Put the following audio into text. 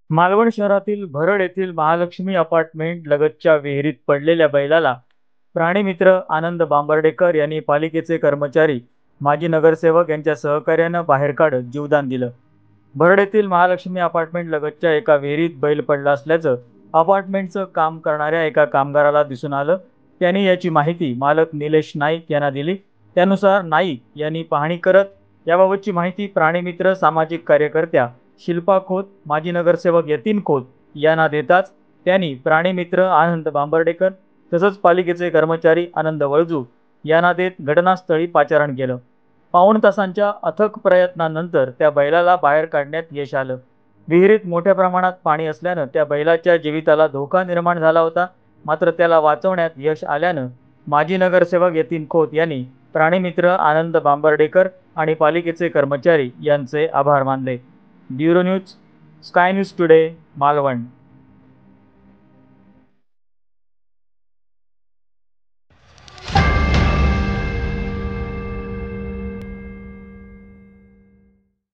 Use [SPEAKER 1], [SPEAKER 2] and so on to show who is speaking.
[SPEAKER 1] मालवण शहरातील भरड येथील महालक्ष्मी अपार्टमेंट लगतच्या विहिरीत पडलेल्या बैलाला प्राणीमित्र आनंद बांबर्डेकर यांनी पालिकेचे कर्मचारी, माजी नगरसेवक यांच्या सहकार्यानं बाहेर काढत जीवदान दिलं. भरड येथील महालक्ष्मी अपार्टमेंट लगतच्या एका विहिरीत बैल पडला असल्याचं अपार्टमेंटचं काम करणाऱ्या एका कामगाराला दिसून आलं. त्यांनी याची माहिती मालक निलेश नाईक यांना दिली. त्यानुसार नाईक यांनी पाहणी करत याबाबतची माहिती प्राणीमित्र सामाजिक कार्यकर्त्या शिल्पा खोत, माजी नगरसेवक यतीन खोत यांना देताच त्यांनी प्राणीमित्र आनंद बांबर्डेकर तसंच पालिकेचे कर्मचारी आनंद वळजू यांना देत घटनास्थळी पाचारण केलं. पाऊण तासांच्या अथक प्रयत्नानंतर त्या बैलाला बाहेर काढण्यात यश आलं. विहिरीत मोठ्या प्रमाणात पाणी असल्यानं त्या बैलाच्या जीविताला धोका निर्माण झाला होता. मात्र त्याला वाचवण्यात यश आल्यानं माजी नगरसेवक यतीन खोत यांनी प्राणीमित्र आनंद बांबर्डेकर आणि पालिकेचे कर्मचारी यांचे आभार मानले. Bureau news, sky news today, Malvan.